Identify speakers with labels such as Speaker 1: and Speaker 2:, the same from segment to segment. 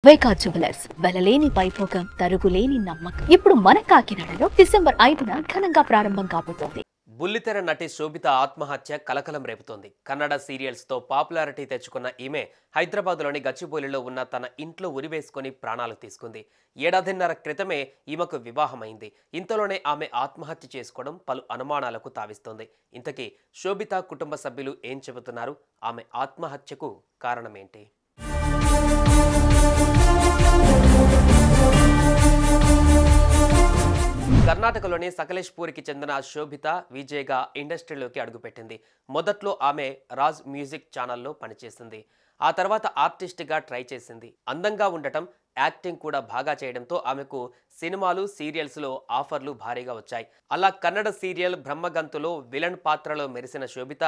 Speaker 1: వైకా jewellers వెలలేని Vaibhogam తరుగులేని నమ్మకం. ఇప్పుడు మన కాకినాడలో డిసెంబర్ 5న ఘనంగా ప్రారంభం కాబోతోంది.
Speaker 2: బుల్లితెర నటి శోభిత ఆత్మహత్య కలకలం రేపుతోంది. కన్నడ సీరియల్స్ తో పాపులారిటీ తెచ్చుకున్న ఈమె హైదరాబాద్లోని గచ్చిబౌలిలో ఉన్న తన ఇంట్లో ఉరివేసుకుని ప్రాణాలు తీసుకుంది. ఏడాదిన్నర క్రితమే ఈమెకు వివాహమైంది. ఇంతలోనే ఆమె ఆత్మహత్య చేసుకోవడం పలు అనుమానాలకు తావిస్తోంది. ఇంతకీ శోభిత కుటుంబ సభ్యులు ఏం చెబుతున్నారు? ఆమె ఆత్మహత్యకు కారణమేంటి? కర్ణాటకలోని సకలేష్పూర్కి చెందిన శోభిత విజయ్గా ఇండస్ట్రీలోకి అడుగుపెట్టింది. మొదట్లో ఆమె రాజ్ మ్యూజిక్ ఛానల్లో పనిచేసింది. ఆ తర్వాత ఆర్టిస్ట్గా ట్రై చేసింది. అందంగా ఉండటం, యాక్టింగ్ కూడా బాగా చేయడంతో ఆమెకు సినిమాలు, సీరియల్స్లో ఆఫర్లు భారీగా వచ్చాయి. అలా కన్నడ సీరియల్ బ్రహ్మగంతులో విలన్ పాత్రలో మెరిసిన శోభిత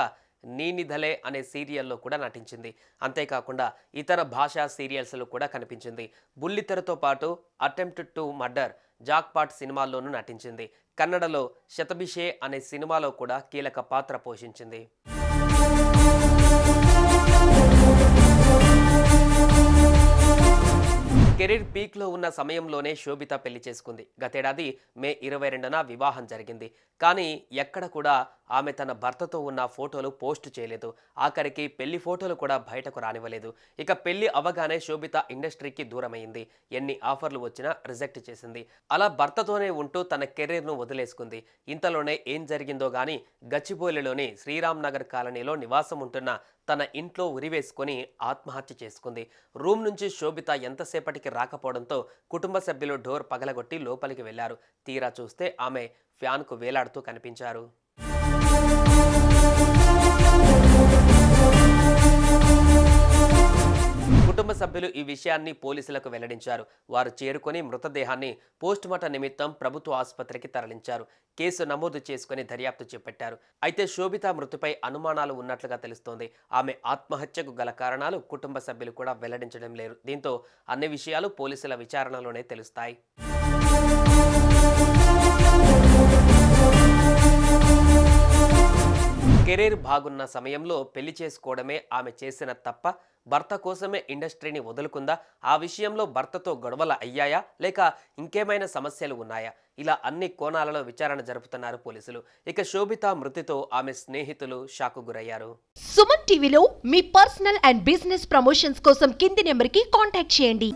Speaker 2: నీనిధలే అనే సీరియల్లో కూడా నటించింది. అంతేకాకుండా ఇతర భాషా సీరియల్స్లో కూడా కనిపించింది. బుల్లితెరతో పాటు అటెంప్ట్ టు మర్డర్, జాక్పాట్ సినిమాల్లోనూ నటించింది. కన్నడలో శతభిషే అనే సినిమాలో కూడా కీలక పాత్ర పోషించింది. కెరీర్ పీక్లో ఉన్న సమయంలోనే శోభిత పెళ్లి చేసుకుంది. గతేడాది మే 22న వివాహం జరిగింది. కానీ ఎక్కడ కూడా ఆమె తన భర్తతో ఉన్న ఫోటోలు పోస్ట్ చేయలేదు. ఆఖరికి పెళ్లి ఫోటోలు కూడా బయటకు రానివ్వలేదు. ఇక పెళ్లి అవగానే శోభిత ఇండస్ట్రీకి దూరమైంది. ఎన్ని ఆఫర్లు వచ్చినా రిజెక్ట్ చేసింది. అలా భర్తతోనే ఉంటూ తన కెరీర్ను వదిలేసుకుంది. ఇంతలోనే ఏం జరిగిందో గానీ గచ్చిబౌలిలోని శ్రీరామ్ నగర్ కాలనీలో నివాసం ఉంటున్న తన ఇంట్లో ఉరివేసుకొని ఆత్మహత్య చేసుకుంది. రూమ్ నుంచి శోభిత ఎంతసేపటికి రాకపోవడంతో కుటుంబ సభ్యులు డోర్ పగలగొట్టి లోపలికి వెళ్లారు. తీరా చూస్తే ఆమె ఫ్యాన్కు వేలాడుతూ కనిపించారు. కుటుంబ సభ్యులు ఈ విషయాన్ని పోలీసులకు వెల్లడించారు. వారు చేరుకొని మృతదేహాన్ని పోస్టుమార్టం నిమిత్తం ప్రభుత్వ ఆసుపత్రికి తరలించారు. కేసు నమోదు చేసుకుని దర్యాప్తు చేపట్టారు. అయితే శోభిత మృతిపై అనుమానాలు ఉన్నట్లుగా తెలుస్తోంది. ఆమె ఆత్మహత్యకు గల కారణాలు కుటుంబ సభ్యులు కూడా వెల్లడించడం లేదు. దీంతో అన్ని విషయాలు పోలీసుల విచారణలోనే తెలుస్తాయి. కెరీర్ బాగున్న సమయంలో పెళ్లి చేసుకోవడమే ఆమె చేసిన తప్ప, భర్త కోసమే ఇండస్ట్రీని వదులుకుందా? ఆ విషయంలో భర్తతో గొడవలు అయ్యాయా, లేక ఇంకేమైనా సమస్యలు ఉన్నాయా? ఇలా అన్ని కోణాలలో విచారణ జరుపుతున్నారు పోలీసులు. ఇక శోభిత మృతితో ఆమె స్నేహితులు షాకు గురయ్యారు.
Speaker 3: సుమన్ టీవీలో మీ పర్సనల్ అండ్ బిజినెస్ ప్రమోషన్స్ కోసం కింది నెంబర్కి కాంటాక్ట్ చేయండి.